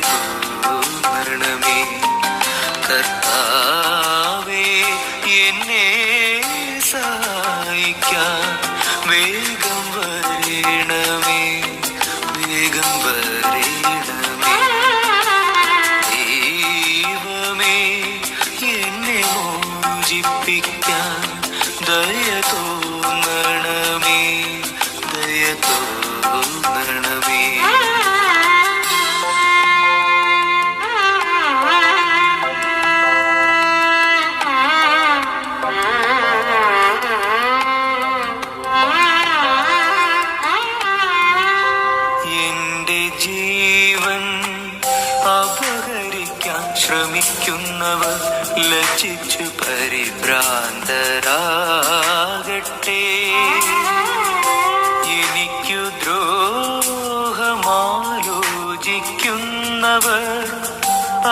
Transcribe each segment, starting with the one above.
തോന്നണമേ. കർത്താവേ എന്നെ സഹായിക്കാൻ വേഗം വരണമേ, വേഗം വരണമേ. ദൈവമേ എന്നെ മോചിപ്പിക്കാൻ ദയ തോന്നണമേ, ദയ തോന്നണമേ. എന്റെ ജീവൻ അപഹരിക്കാൻ ശ്രമിക്കുന്നവർ ലജ്ജിച്ചു പരിഭ്രാന്തരാകട്ടെ. എനിക്കു ദ്രോഹമാലോചിക്കുന്നവർ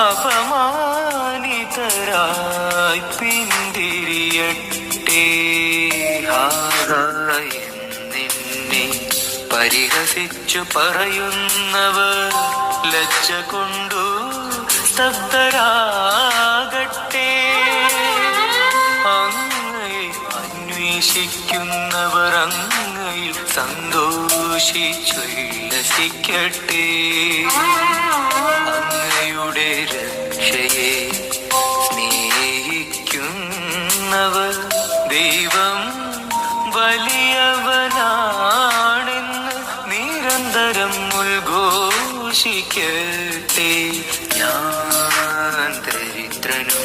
അപമാനിതരായി പിന്തിരിയട്ടെ. നിന്നെ പരിഹസിച്ചു പറയുന്നവർ ലജ്ജ കൊണ്ടു സ്തബ്ധരാകട്ടെ. അങ്ങയെ അന്വേഷിക്കുന്നവർ അങ്ങയിൽ സന്തോഷിച്ചുല്ലസിക്കട്ടെ. അങ്ങയുടെ രക്ഷയെ സ്നേഹിക്കുന്നവർ ദൈവം വലിയവനാണെന്ന് നിരന്തരം ഉദ്ഘോഷിക്കട്ടെ. ഞാൻ ദരിദ്രനും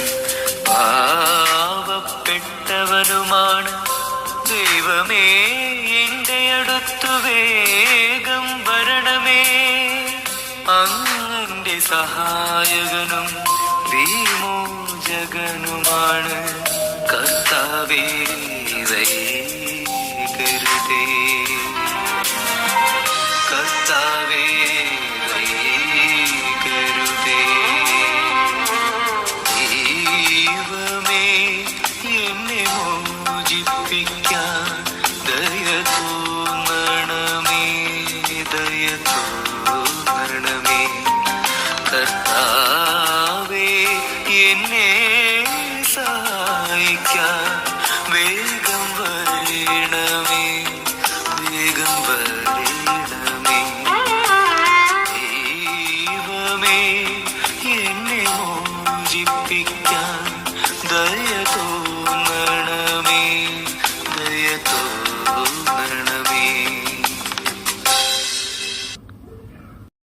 പാവപ്പെട്ടവനുമാണ്. ദൈവമേ എന്റെ അടുത്തു വേഗം വരണമേ. അങ്ങന്റെ സഹായകനും വിമോചകനുമാണ്. കർത്താവേ വൈകരുതേ, കർത്താവേ വൈകരുതേ. ദൈവമേ എന്നെ മോചിപ്പിക്കാൻ ദയ തോന്നണമേ, ദയ തോന്നണമേ. കർത്താവേ എന്നെ സഹായിക്കാൻ